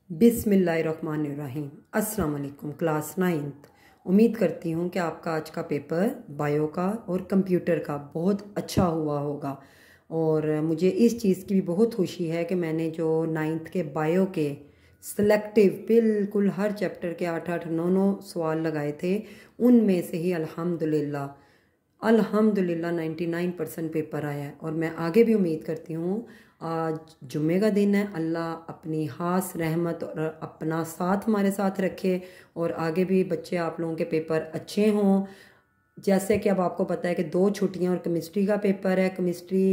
बिस्मिल्लाहिर्रहमानिर्रहीम। अस्सलाम वालेकुम। Class 9th। उम्मीद करती हूँ कि आपका आज का पेपर बायो का और कंप्यूटर का बहुत अच्छा हुआ होगा। और मुझे इस चीज़ की भी बहुत खुशी है कि मैंने जो 9th के बायो के सिलेक्टिव बिल्कुल हर चैप्टर के 8-8 9-9 सवाल लगाए थे, उनमें से ही अल्हम्दुलिल्लाह 99% पेपर आया है। और मैं आगे भी उम्मीद करती हूँ, आज जुम्मे का दिन है, अल्लाह अपनी खास रहमत और अपना साथ हमारे साथ रखे और आगे भी बच्चे आप लोगों के पेपर अच्छे हों। जैसे कि अब आपको पता है कि 2 छुट्टियां और केमिस्ट्री का पेपर है। केमिस्ट्री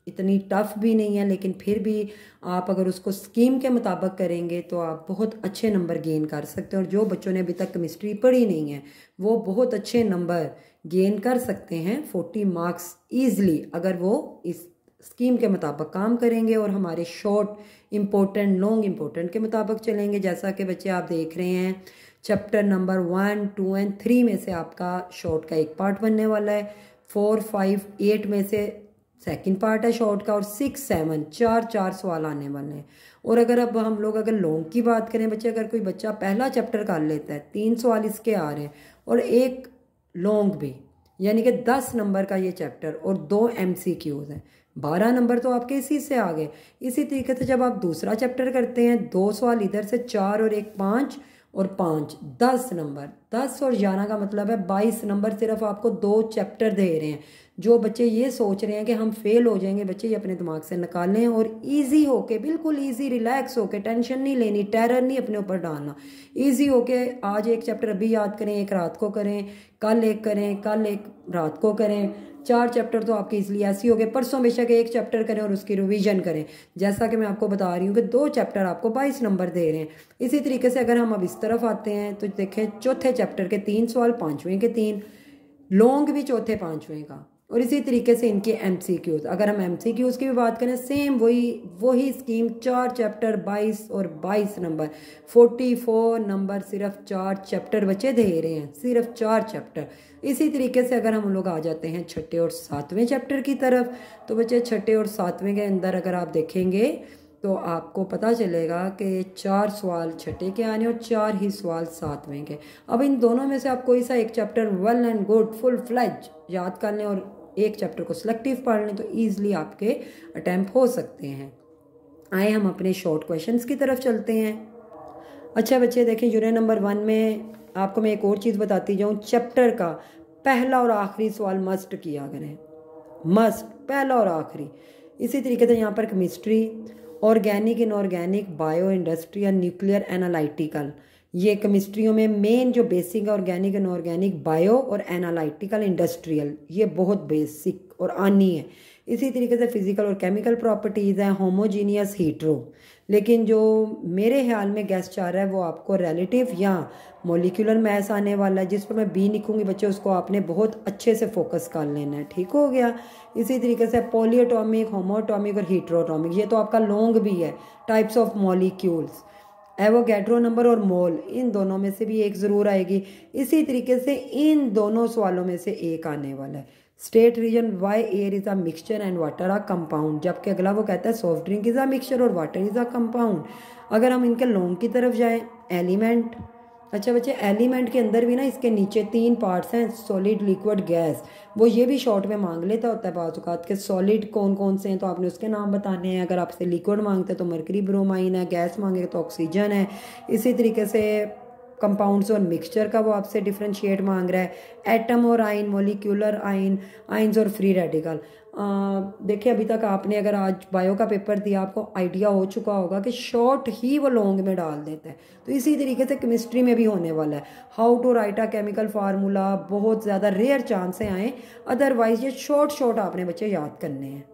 इतनी टफ़ भी नहीं है, लेकिन फिर भी आप अगर उसको स्कीम के मुताबिक करेंगे तो आप बहुत अच्छे नंबर गेन कर सकते हैं। और जो बच्चों ने अभी तक केमिस्ट्री पढ़ी नहीं है वो बहुत अच्छे नंबर गेन कर सकते हैं, 40 मार्क्स ईज़िली, अगर वो इस स्कीम के मुताबिक काम करेंगे और हमारे शॉर्ट इम्पोर्टेंट लॉन्ग इम्पोर्टेंट के मुताबिक चलेंगे। जैसा कि बच्चे आप देख रहे हैं, चैप्टर नंबर 1, 2 और 3 में से आपका शॉर्ट का एक पार्ट बनने वाला है। 4, 5, 8 में से सेकंड पार्ट है शॉर्ट का, और 6, 7 4 सवाल आने वाले हैं। और अब हम लोग अगर लॉन्ग की बात करें बच्चे, अगर कोई बच्चा पहला चैप्टर कर लेता है, 3 सवाल इसके आ रहे हैं और एक लॉन्ग भी, यानी कि 10 नंबर का ये चैप्टर और 2 MCQs हैं, 12 नंबर तो आपके इसी से आ गए। इसी तरीके से जब आप दूसरा चैप्टर करते हैं, 2 सवाल इधर से, 4 और 1 5 और 5 10 नंबर, 10 और 11 का मतलब है 22 नंबर सिर्फ आपको 2 चैप्टर दे रहे हैं। जो बच्चे ये सोच रहे हैं कि हम फेल हो जाएंगे, बच्चे ये अपने दिमाग से निकालें और इजी होके, बिल्कुल इजी रिलैक्स होके, टेंशन नहीं लेनी, टेरर नहीं अपने ऊपर डालना, इजी होके आज एक चैप्टर अभी याद करें, एक रात को करें, कल एक करें, कल एक रात को करें। 4 चैप्टर तो आपके इसलिए ऐसे हो गए। परसों बेशक एक चैप्टर करें और उसकी रिवीजन करें। जैसा कि मैं आपको बता रही हूँ कि 2 चैप्टर आपको 22 नंबर दे रहे हैं। इसी तरीके से अगर हम अब इस तरफ आते हैं तो देखें, चौथे चैप्टर के 3 सवाल, 5वें के 3, लॉन्ग भी चौथे 5वें का, और इसी तरीके से इनके MCQs। अगर हम MCQs की भी बात करें, सेम वही स्कीम, 4 चैप्टर 22 और 22 नंबर, 44 नंबर सिर्फ 4 चैप्टर बच्चे दे रहे हैं, सिर्फ 4 चैप्टर। इसी तरीके से अगर हम लोग आ जाते हैं छठे और 7वें चैप्टर की तरफ, तो बच्चे छठे और 7वें के अंदर अगर आप देखेंगे तो आपको पता चलेगा कि 4 सवाल छठे के आने और 4 ही सवाल 7वें के। अब इन दोनों में से आप कोई सा एक chapter well and good full fledge याद कर लें और एक चैप्टर को सिलेक्टिव पढ़ लें तो ईजिली आपके अटैम्प्ट हो सकते हैं। आए हम अपने शॉर्ट क्वेश्चंस की तरफ चलते हैं। अच्छा बच्चे देखें, यूनिट नंबर 1 में आपको मैं एक और चीज़ बताती जाऊँ, चैप्टर का पहला और आखिरी सवाल मस्ट किया करें, मस्ट, पहला और आखिरी। इसी तरीके से यहाँ पर chemistry, organic, inorganic, bio, industrial, nuclear, analytical, ये केमिस्ट्रियों में मेन जो बेसिक है, ऑर्गेनिक, इनऑर्गेनिक, बायो और एनालिटिकल, इंडस्ट्रियल, ये बहुत बेसिक और आनी है। इसी तरीके से फिजिकल और केमिकल प्रॉपर्टीज़ हैं, होमोजीनियस, हीट्रो। लेकिन जो मेरे ख्याल में गेस्ट आ रहा है वो आपको रिलेटिव या मॉलिक्यूलर मैथ्स आने वाला है, जिस पर मैं बी लिखूंगी बच्चे, उसको आपने बहुत अच्छे से फोकस कर लेना है, ठीक हो गया। इसी तरीके से पॉलीएटॉमिक, होमोएटॉमिक और हीट्रोएटॉमिक, ये तो आपका लॉन्ग भी है, types of molecules, Avogadro number और मोल, इन दोनों में से भी एक ज़रूर आएगी। इसी तरीके से इन दोनों सवालों में से एक आने वाला है, state reason why air is a mixture and water a compound, जबकि अगला वो कहता है soft drink is a mixture और वाटर इज़ अ कंपाउंड। अगर हम इनके लॉन्ग की तरफ जाएं, एलिमेंट, अच्छा बच्चे एलिमेंट के अंदर भी ना इसके नीचे 3 पार्ट्स हैं, सॉलिड, लिक्विड, गैस। वो ये भी शॉर्ट में मांग लेता होता है बाज़ औक़ात के सॉलिड कौन कौन से हैं तो आपने उसके नाम बताने हैं। अगर आपसे लिक्विड मांगते हैं तो मरकरी ब्रोमाइन है, गैस मांगे तो ऑक्सीजन है। इसी तरीके से कंपाउंड्स और मिक्सचर का वो आपसे डिफ्रेंशिएट मांग रहा है, एटम और आइन, मॉलिक्यूलर आइन, आइंस और फ्री रेडिकल। देखिए अभी तक आपने अगर आज बायो का पेपर दिया, आपको आइडिया हो चुका होगा कि शॉर्ट ही वो लॉन्ग में डाल देता है। तो इसी तरीके से केमिस्ट्री में भी होने वाला है, how to write a chemical formula, बहुत ज़्यादा रेयर चांस आए, अदरवाइज ये शॉर्ट आपने बच्चे याद करने हैं।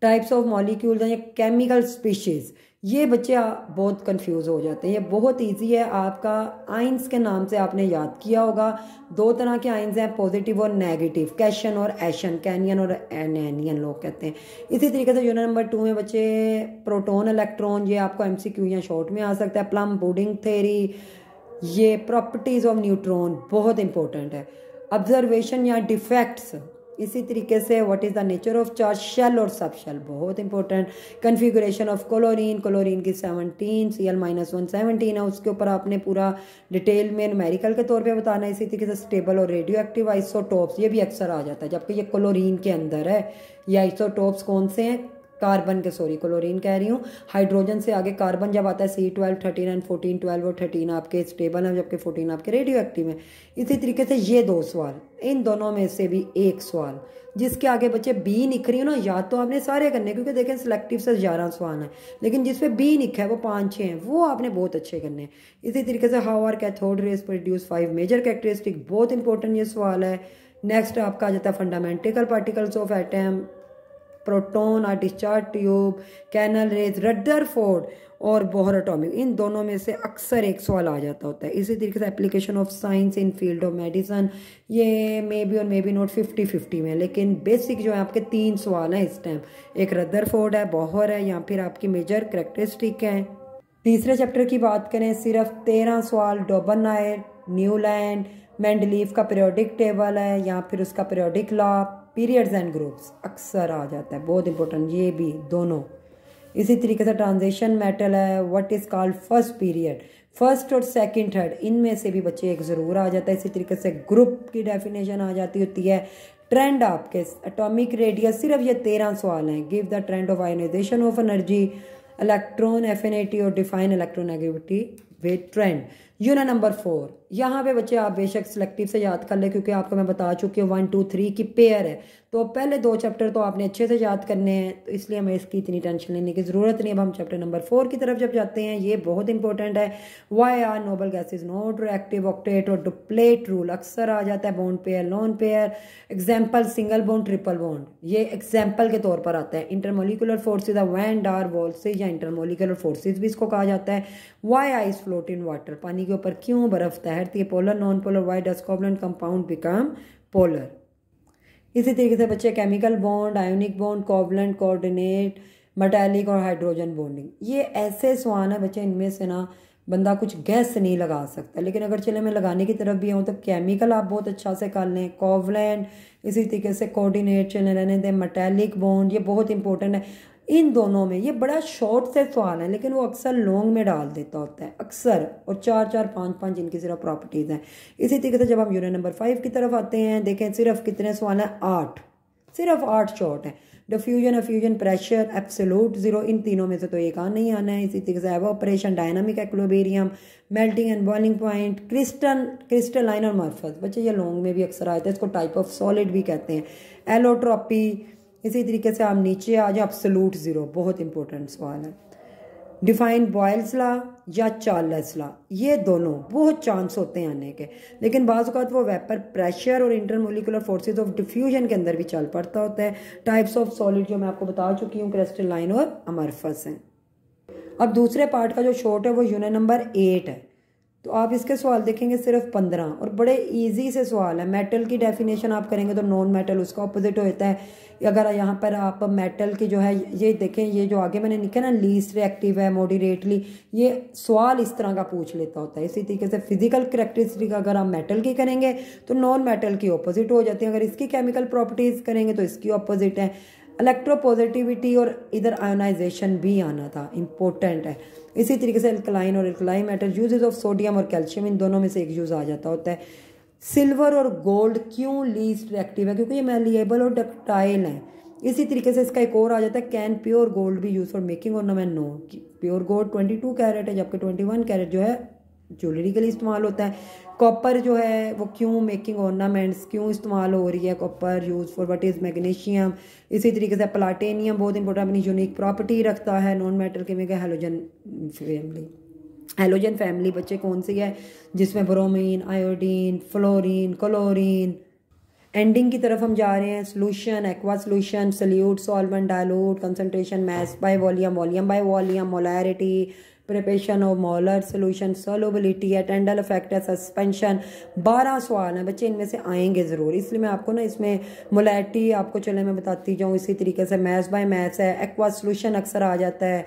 टाइप्स ऑफ मॉलिक्यूल्स हैं, ये केमिकल स्पीशीज़, ये बच्चे बहुत कंफ्यूज हो जाते हैं। ये बहुत इजी है, आपका आइंस के नाम से आपने याद किया होगा। 2 तरह के आइंस हैं, पॉजिटिव और नेगेटिव, कैशन और एशन, कैनियन और एनेनियन लोग कहते हैं। इसी तरीके से यूनिट नंबर 2 में बच्चे प्रोटॉन, इलेक्ट्रॉन, ये आपको MCQ या शॉर्ट में आ सकता है। प्लम पुडिंग थ्योरी, ये प्रॉपर्टीज़ ऑफ न्यूट्रॉन बहुत इंपॉर्टेंट है। ऑब्जर्वेशन या डिफेक्ट्स, इसी तरीके से what is the nature of charge, shell और सब शेल, बहुत important. Configuration of chlorine, chlorine की 17, Cl-1 17 है, उसके ऊपर आपने पूरा डिटेल में न्यूमेरिकल के तौर पे बताना है। इसी तरीके से स्टेबल और रेडियो एक्टिव आइसोटोप्स, ये भी अक्सर आ जाता है, जबकि ये क्लोरीन के अंदर है। ये आइसोटोप्स कौन से हैं, कार्बन के, सॉरी क्लोरीन कह रही हूँ, हाइड्रोजन से आगे कार्बन जब आता है C12 13 एंड 14 12 और 13 आपके स्टेबल हैं, जबकि 14 आपके रेडियो एक्टिव हैं। इसी तरीके से ये 2 सवाल, इन दोनों में से भी एक सवाल जिसके आगे बच्चे बी लिख रही हो ना, या तो आपने सारे करने, क्योंकि देखें सिलेक्टिव से 11 सवाल हैं, लेकिन जिसपे बी लिखा है वो 5-6 हैं, वो आपने बहुत अच्छे करने हैं। इसी तरीके से how are cathode rays produce 5 major characteristic, बहुत इंपॉर्टेंट ये सवाल है। नेक्स्ट आपका आ जाता है fundamental particles of atom, proton और discharge tube, canal rays, Rutherford और बोहर एटॉमिक, इन दोनों में से अक्सर एक सवाल आ जाता होता है। इसी तरीके से application of science in field of medicine, ये मे बी और मे बी नॉट 50-50 में, लेकिन बेसिक जो है आपके 3 सवाल हैं इस टाइम, एक रदरफोर्ड है, बोहर है, या फिर आपकी मेजर कैरेक्टरिस्टिक हैं। तीसरे चैप्टर की बात करें, सिर्फ 13 सवाल, डोबरनायर, न्यूलैंड, मेंडलीफ का पीरियोडिक टेबल है, या फिर उसका periodic law, periods and groups अक्सर आ जाता है, बहुत इंपॉर्टेंट ये भी दोनों। इसी तरीके से ट्रांजिशन मेटल है, what is called first period, first और सेकंड थर्ड, इनमें से भी बच्चे एक ज़रूर आ जाता है। इसी तरीके से ग्रुप की डेफिनेशन आ जाती होती है। ट्रेंड आपके एटॉमिक रेडियस, सिर्फ ये 13 सवाल हैं। Give the trend of ionization of energy, electron affinity और define electronegativity with trend. Unit number 4, यहाँ पे बच्चे आप बेशक सिलेक्टिव से याद कर ले, क्योंकि आपको मैं बता चुकी हूँ 1 2 3 की पेयर है, तो पहले 2 चैप्टर तो आपने अच्छे से याद करने हैं, तो इसलिए हमें इसकी इतनी टेंशन लेने की ज़रूरत नहीं। अब हम चैप्टर नंबर 4 की तरफ जब जाते हैं, ये बहुत इंपॉर्टेंट है। Why are noble gases not reactive, octet और डुप्लेट रूल अक्सर आ जाता है। Bond pair, lone pair, example single bond, triple bond, ये एग्जाम्पल के तौर पर आता है। Intermolecular forces, van der Waals या इंटरमोलिकुलर फोर्सेज भी इसको कहा जाता है। Why ice float in water, पानी के ऊपर क्यों बर्फ तैरती है। Polar, non polar, why does covalent compound become polar. इसी तरीके से बच्चे chemical bond, ionic bond, covalent, coordinate, metallic और हाइड्रोजन बॉन्डिंग, ये ऐसे सवाल है बच्चे, इनमें से ना बंदा कुछ गैस नहीं लगा सकता। लेकिन अगर चले मैं लगाने की तरफ भी आऊँ तो केमिकल आप बहुत अच्छा से कर लें, कोवलेंट, इसी तरीके से कोऑर्डिनेट चले रहने दें, मेटालिक बॉन्ड, ये बहुत इंपॉर्टेंट है। इन दोनों में ये बड़ा शॉर्ट से सवाल है, लेकिन वो अक्सर लॉन्ग में डाल देता होता है अक्सर, और 4-4 5-5 इनकी सिर्फ प्रॉपर्टीज़ हैं। इसी तरीके से जब हम यूनिट नंबर 5 की तरफ आते हैं, देखें सिर्फ कितने सवाल हैं, 8, सिर्फ 8 शॉर्ट हैं। Diffusion, effusion, pressure, absolute zero, इन तीनों में से तो एक नहीं आना है। इसी तरीके से evaporation, dynamic equilibrium, melting and boiling point, crystalline और मॉर्फस, बच्चे ये लॉन्ग में भी अक्सर आते हैं, इसको टाइप ऑफ सॉलिड भी कहते हैं। एलोट्रोपी, इसी तरीके से आप नीचे आ जाए, एब्सोल्यूट जीरो, बहुत इंपॉर्टेंट सवाल है। डिफाइन बॉयल्स लॉ या चार्ल्स लॉ, ये दोनों बहुत चांस होते हैं आने के, लेकिन बाज़ औक़ात वो वेपर प्रेशर और इंटरमोलिकुलर फोर्सेस ऑफ डिफ्यूजन के अंदर भी चल पड़ता होता है। टाइप्स ऑफ सॉलिड जो मैं आपको बता चुकी हूँ, क्रिस्टलाइन और अमरफस हैं। अब दूसरे पार्ट का जो शॉर्ट है वो यूनिट नंबर 8 है, तो आप इसके सवाल देखेंगे सिर्फ 15, और बड़े इजी से सवाल है। मेटल की डेफिनेशन आप करेंगे तो नॉन मेटल उसका ऑपोजिट होता है। अगर यहाँ पर आप मेटल की जो है ये देखें, ये जो आगे मैंने लिखा ना, लीस्ट रिएक्टिव है, मॉडरेटली, ये सवाल इस तरह का पूछ लेता होता है। इसी तरीके से फिजिकल कैरेक्टरिस्टिक अगर आप मेटल की करेंगे तो नॉन मेटल की ऑपोजिट हो जाती है, अगर इसकी केमिकल प्रॉपर्टीज करेंगे तो इसकी ऑपोजिट है। इलेक्ट्रोपॉजिटिविटी और इधर आयोनाइजेशन भी आना था, इंपॉर्टेंट है। इसी तरीके से अल्कलाइन और alkaline metal, uses of sodium और कैल्शियम, इन दोनों में से एक यूज आ जाता होता है। सिल्वर और गोल्ड क्यों लीस्ट रिएक्टिव है, क्योंकि ये मैलिएबल और डक्टाइल है। इसी तरीके से इसका एक और आ जाता है, कैन प्योर गोल्ड भी use for making ornament, no, pure gold 22 carat है, जबकि 21 कैरेट जो है ज्वेलरी के लिए इस्तेमाल होता है। कॉपर जो है वो क्यों मेकिंग ऑर्नामेंट्स क्यों इस्तेमाल हो रही है, copper use for what is magnesium. इसी तरीके से प्लाटिनियम बहुत इंपॉर्टेंट, अपनी यूनिक प्रॉपर्टी रखता है। नॉन मेटल के में हेलोजन फैमिली, हेलोजन फैमिली बच्चे कौन सी है, जिसमें bromine, iodine, fluorine, chlorine. Ending की तरफ हम जा रहे हैं। Solution, aqua solution, solute, solvent, dilute, concentration, mass by volume, volume by volume, molarity, preparation of molar solution, solubility, Tyndall effect है, सस्पेंशन। 12 सवाल हैं बच्चे, इनमें से आएंगे ज़रूर, इसलिए मैं आपको ना इसमें मोलैरिटी आपको चले मैं बताती जाऊँ। इसी तरीके से मैथ्स बाय मैथ्स है, एक्वा सोल्यूशन अक्सर आ जाता है,